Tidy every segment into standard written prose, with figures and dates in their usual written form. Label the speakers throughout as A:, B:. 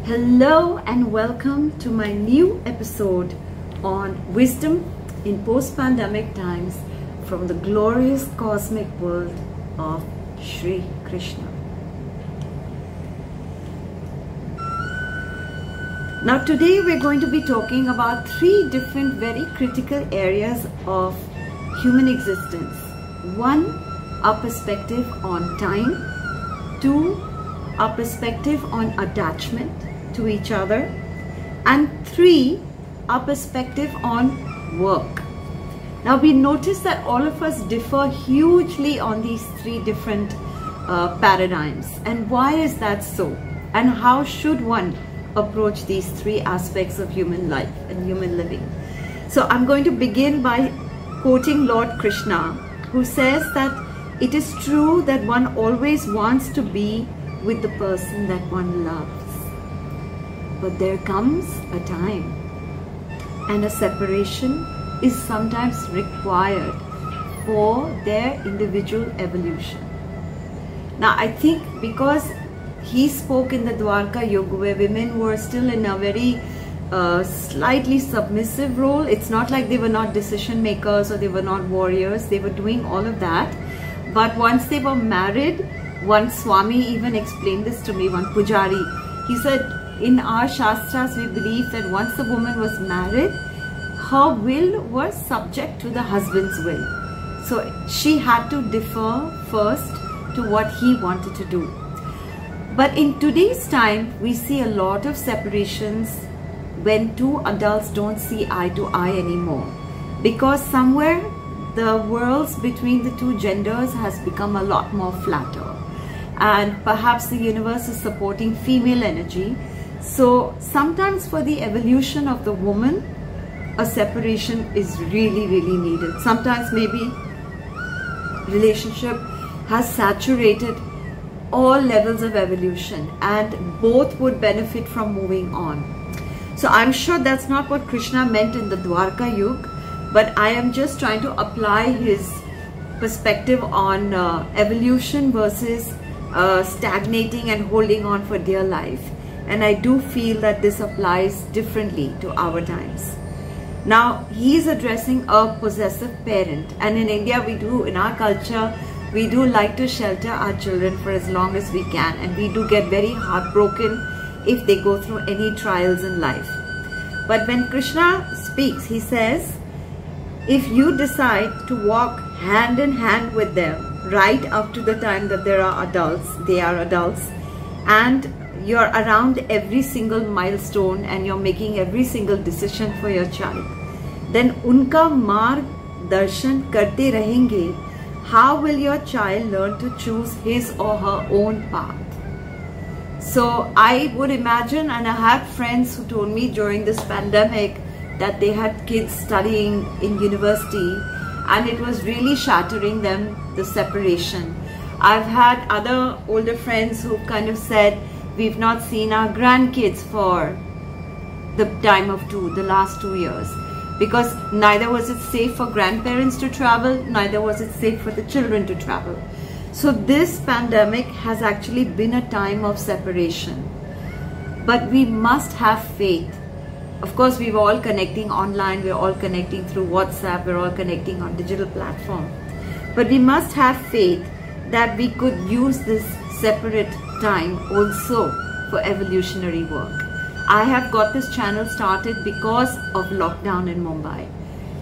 A: Hello and welcome to my new episode on wisdom in post-pandemic times from the glorious cosmic world of Shri Krishna. Now today we're going to be talking about three different very critical areas of human existence. One, our perspective on time. Two, our perspective on attachment to each other. And three, our perspective on work. Now we notice that all of us differ hugely on these three different paradigms. And why is that so? And how should one approach these three aspects of human life and human living? So I'm going to begin by quoting Lord Krishna, who says that it is true that one always wants to be with the person that one loves. But there comes a time and a separation is sometimes required for their individual evolution. Now I think because he spoke in the Dwarka Yuga where women were still in a very slightly submissive role. It's not like they were not decision makers or they were not warriors. They were doing all of that. But once they were married, one Swami even explained this to me, one Pujari. He said, in our Shastras, we believe that once the woman was married, her will was subject to the husband's will. So she had to defer first to what he wanted to do. But in today's time, we see a lot of separations when two adults don't see eye to eye anymore. Because somewhere the worlds between the two genders has become a lot more flatter. And perhaps the universe is supporting female energy. So sometimes for the evolution of the woman, a separation is really needed. Sometimes maybe relationship has saturated all levels of evolution and both would benefit from moving on. So I'm sure that's not what Krishna meant in the Dwarka Yuga, but I am just trying to apply his perspective on evolution versus stagnating and holding on for dear life. And I do feel that this applies differently to our times. Now, he is addressing a possessive parent. And in India, we do, in our culture, we do like to shelter our children for as long as we can. And we do get very heartbroken if they go through any trials in life. But when Krishna speaks, he says, if you decide to walk hand in hand with them right up to the time that they are adults, and you're around every single milestone and you're making every single decision for your child, then unka marg darshan karte rahenge. How will your child learn to choose his or her own path? So I would imagine, and I had friends who told me during this pandemic that they had kids studying in university and it was really shattering them, the separation. I've had other older friends who kind of said, we've not seen our grandkids for the time of the last 2 years, because neither was it safe for grandparents to travel, neither was it safe for the children to travel. So this pandemic has actually been a time of separation. But we must have faith. Of course, we're all connecting online, we're all connecting through WhatsApp, we're all connecting on digital platform. But we must have faith that we could use this separate time also for evolutionary work. I have got this channel started because of lockdown in Mumbai,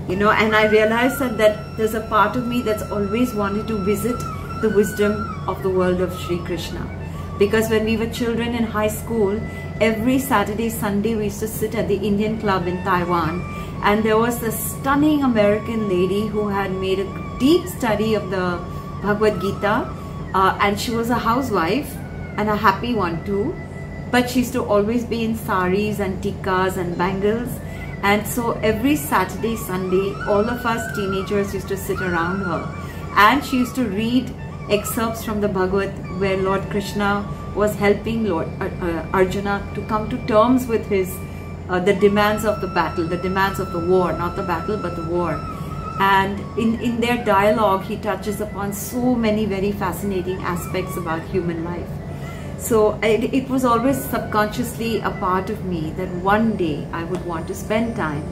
A: and I realized that there's a part of me that's always wanted to visit the wisdom of the world of Shri Krishna. Because when we were children in high school, every Saturday, Sunday, we used to sit at the Indian club in Taiwan, and there was a stunning American lady who had made a deep study of the Bhagavad Gita, and she was a housewife and a happy one too, but she used to always be in saris and tikkas and bangles. And so every Saturday, Sunday, all of us teenagers used to sit around her, and she used to read excerpts from the Bhagavad where Lord Krishna was helping Lord Arjuna to come to terms with his the demands of the battle, the demands of the war, not the battle but the war. And in their dialogue, he touches upon so many very fascinating aspects about human life. So it was always subconsciously a part of me that one day I would want to spend time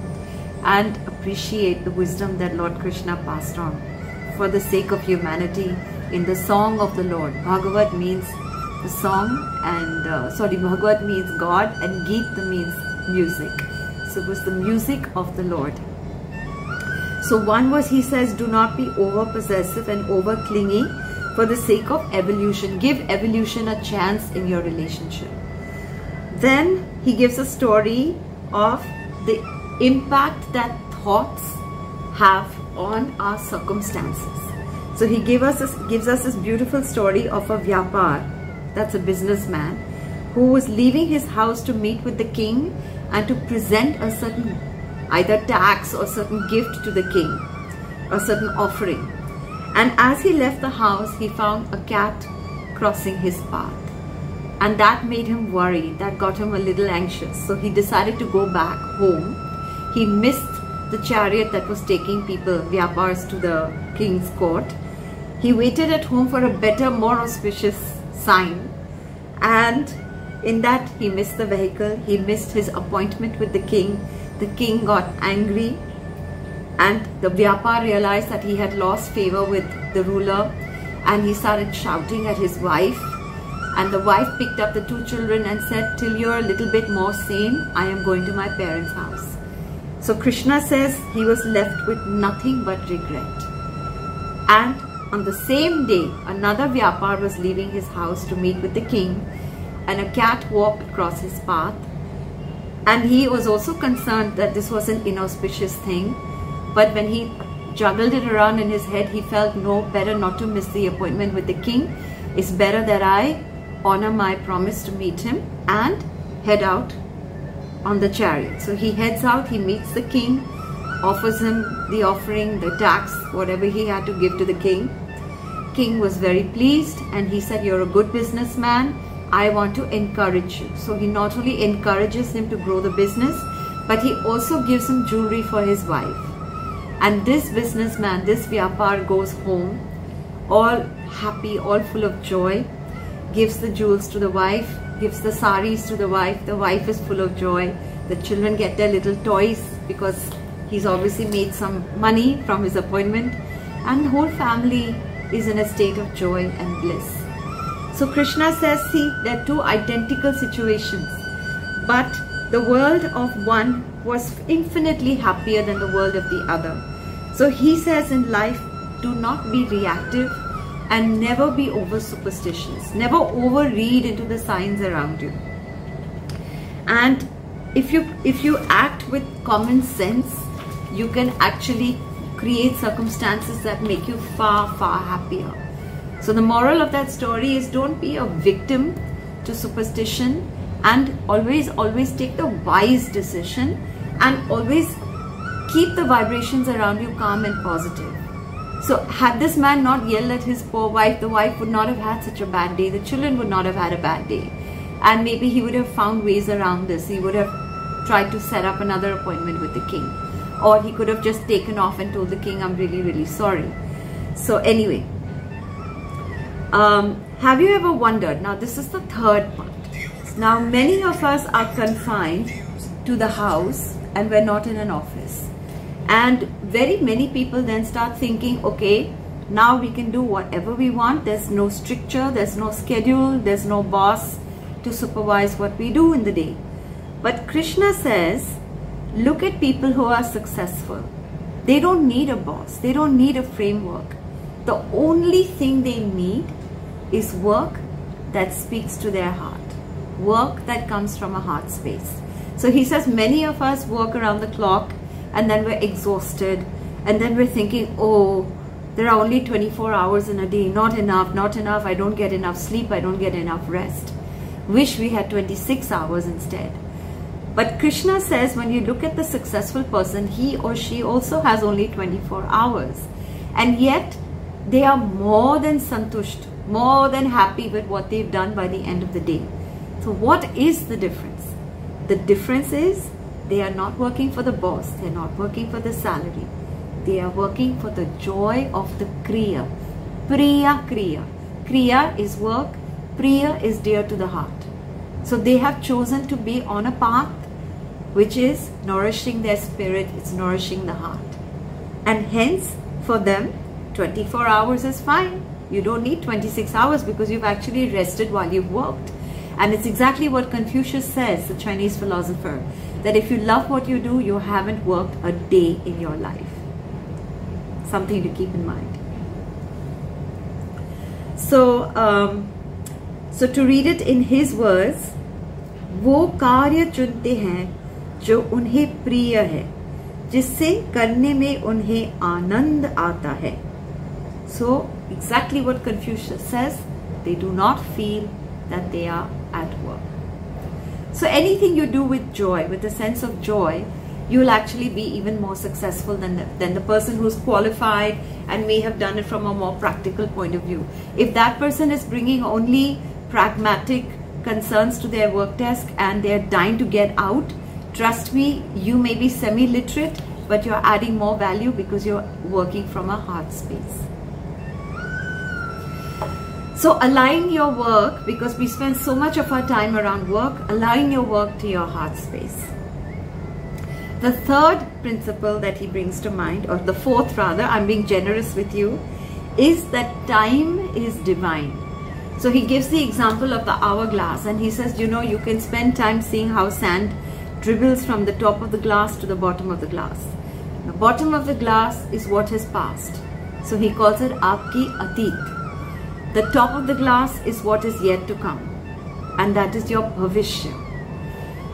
A: and appreciate the wisdom that Lord Krishna passed on for the sake of humanity in the song of the Lord. Bhagavat means the song, and Bhagavat means God, and Geet means music. So it was the music of the Lord. So one was, he says, do not be over possessive and over clingy for the sake of evolution. Give evolution a chance in your relationship. Then he gives a story of the impact that thoughts have on our circumstances. So he gives us this beautiful story of a Vyapar, that's a businessman, who was leaving his house to meet with the king and to present a certain either tax or certain gift to the king, a certain offering. And as he left the house, he found a cat crossing his path. And that made him worry, that got him a little anxious. So he decided to go back home. He missed the chariot that was taking people, Vyapars, to the king's court. He waited at home for a better, more auspicious sign. And in that, he missed the vehicle. He missed his appointment with the king. The king got angry, and the Vyapar realized that he had lost favor with the ruler, and he started shouting at his wife. And the wife picked up the two children and said, till you're a little bit more sane, I am going to my parents' house. So Krishna says he was left with nothing but regret. And on the same day, another Vyapar was leaving his house to meet with the king, and a cat walked across his path. And he was also concerned that this was an inauspicious thing. But when he juggled it around in his head, he felt, no, better not to miss the appointment with the king. It's better that I honor my promise to meet him and head out on the chariot. So he heads out, he meets the king, offers him the offering, the tax, whatever he had to give to the king. King was very pleased, and he said, you're a good businessman. I want to encourage you. So he not only encourages him to grow the business, but he also gives him jewelry for his wife. And this businessman, this Vyapar, goes home all happy, all full of joy, gives the jewels to the wife, gives the saris to the wife is full of joy, the children get their little toys because he's obviously made some money from his appointment, and the whole family is in a state of joy and bliss. So Krishna says, see, there are two identical situations, but the world of one was infinitely happier than the world of the other. So he says in life, do not be reactive and never be over superstitious. Never overread into the signs around you. And if you act with common sense, you can actually create circumstances that make you far, far happier. So the moral of that story is, don't be a victim to superstition, and always take the wise decision, and always keep the vibrations around you calm and positive. So had this man not yelled at his poor wife, the wife would not have had such a bad day, the children would not have had a bad day, and maybe he would have found ways around this. He would have tried to set up another appointment with the king, or he could have just taken off and told the king, I'm really, really sorry. So anyway, have you ever wondered, now this is the third part, now many of us are confined to the house and we're not in an office, and very many people then start thinking, okay, now we can do whatever we want, there's no stricture, there's no schedule, there's no boss to supervise what we do in the day. But Krishna says, look at people who are successful. They don't need a boss, they don't need a framework. The only thing they need is work that speaks to their heart, work that comes from a heart space. So he says many of us work around the clock, and then we're exhausted, and then we're thinking, oh, there are only 24 hours in a day, not enough, not enough, I don't get enough sleep, I don't get enough rest. Wish we had 26 hours instead. But Krishna says, when you look at the successful person, he or she also has only 24 hours, and yet they are more than santusht, more than happy with what they've done by the end of the day. So what is the difference? The difference is, they are not working for the boss, they're not working for the salary, they are working for the joy of the Kriya. Priya Kriya. Kriya is work, Priya is dear to the heart. So they have chosen to be on a path which is nourishing their spirit, it's nourishing the heart. And hence, for them, 24 hours is fine. You don't need 26 hours because you've actually rested while you've worked. And it's exactly what Confucius says, the Chinese philosopher, that if you love what you do, you haven't worked a day in your life. Something to keep in mind. So, to read it in his words, वो कार्य चुनते हैं जो उन्हें प्रिय है, जिससे करने में उन्हें आनंद आता है. So, exactly what Confucius says, they do not feel that they are at work. So anything you do with joy, with a sense of joy, you will actually be even more successful than the person who's qualified and may have done it from a more practical point of view. If that person is bringing only pragmatic concerns to their work desk and they're dying to get out, trust me, you may be semi-literate, but you're adding more value because you're working from a heart space. So align your work, because we spend so much of our time around work, align your work to your heart space. The third principle that he brings to mind, or the fourth rather, I'm being generous with you, is that time is divine. So he gives the example of the hourglass and he says, you know, you can spend time seeing how sand dribbles from the top of the glass to the bottom of the glass. The bottom of the glass is what has passed. So he calls it Aapki Ateet. The top of the glass is what is yet to come, and that is your Bhavishya.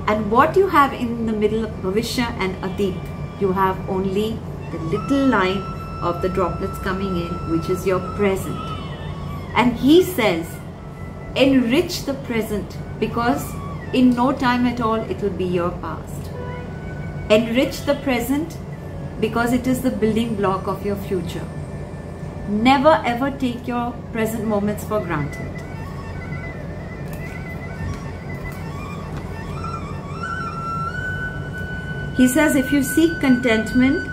A: And what you have in the middle of Bhavishya and Ateet, you have only the little line of the droplets coming in, which is your present. And he says, enrich the present, because in no time at all it will be your past. Enrich the present because it is the building block of your future. Never ever take your present moments for granted. He says, if you seek contentment,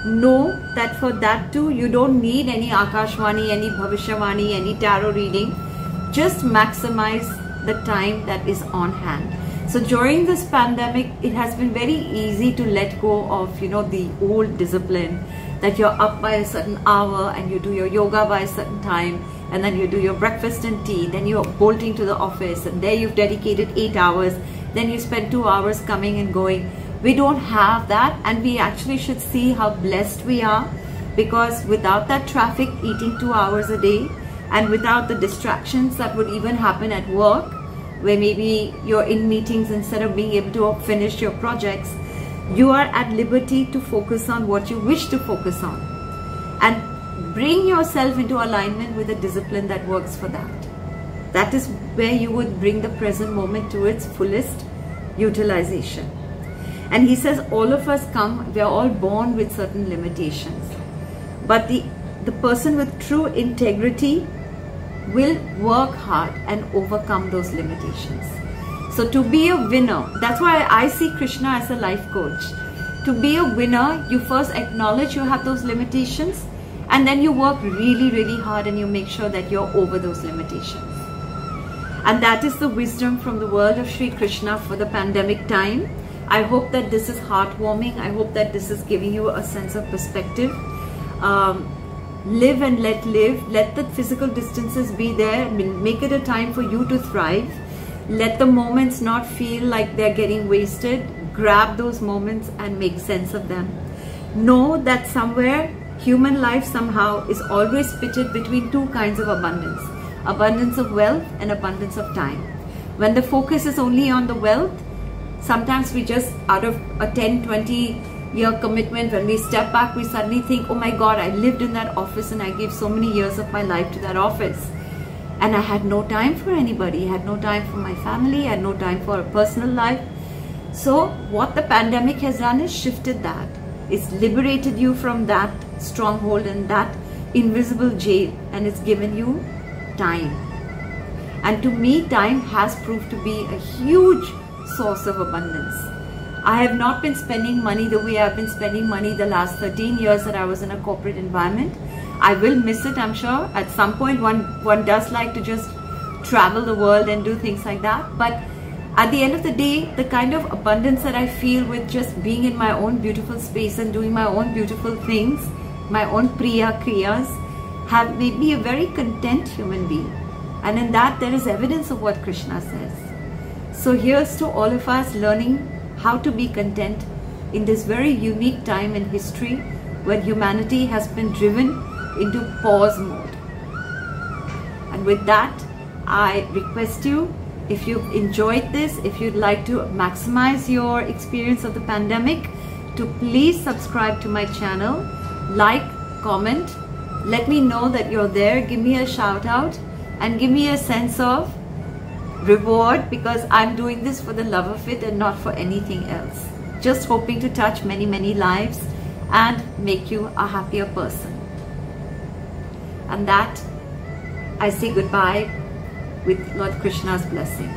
A: know that for that too, you don't need any Akashvani, any Bhavishyavani, any tarot reading. Just maximize the time that is on hand. So during this pandemic, it has been very easy to let go of, you know, the old discipline that you're up by a certain hour and you do your yoga by a certain time, and then you do your breakfast and tea, then you're bolting to the office and there you've dedicated 8 hours, then you spend 2 hours coming and going. We don't have that, and we actually should see how blessed we are, because without that traffic eating 2 hours a day, and without the distractions that would even happen at work, where maybe you're in meetings instead of being able to finish your projects, you are at liberty to focus on what you wish to focus on and bring yourself into alignment with a discipline that works for that. That is where you would bring the present moment to its fullest utilization. And he says all of us come, we are all born with certain limitations, but the person with true integrity will work hard and overcome those limitations. So to be a winner, that's why I see Krishna as a life coach. To be a winner, you first acknowledge you have those limitations, and then you work really, really hard and you make sure that you're over those limitations. And that is the wisdom from the world of Sri Krishna for the pandemic time. I hope that this is heartwarming. I hope that this is giving you a sense of perspective. Live and let live. Let the physical distances be there. Make it a time for you to thrive. Let the moments not feel like they're getting wasted. Grab those moments and make sense of them. Know that somewhere human life somehow is always pitted between two kinds of abundance. Abundance of wealth and abundance of time. When the focus is only on the wealth, sometimes we just, out of a 10-20 year commitment, when we step back, we suddenly think, oh my God, I lived in that office and I gave so many years of my life to that office. And I had no time for anybody. I had no time for my family. I had no time for a personal life. So what the pandemic has done is shifted that. It's liberated you from that stronghold and that invisible jail, and it's given you time. And to me, time has proved to be a huge source of abundance. I have not been spending money the way I've been spending money the last 13 years that I was in a corporate environment. I will miss it, I'm sure. At some point, one does like to just travel the world and do things like that. But at the end of the day, the kind of abundance that I feel with just being in my own beautiful space and doing my own beautiful things, my own Priya Kriyas, have made me a very content human being. And in that, there is evidence of what Krishna says. So here's to all of us learning how to be content in this very unique time in history when humanity has been driven into pause mode. And with that, I request you, if you've enjoyed this, if you'd like to maximize your experience of the pandemic, to please subscribe to my channel, like, comment, let me know that you're there, give me a shout out, and give me a sense of reward, because I'm doing this for the love of it and not for anything else. Just hoping to touch many, many lives and make you a happier person. And that, I say goodbye with Lord Krishna's blessing.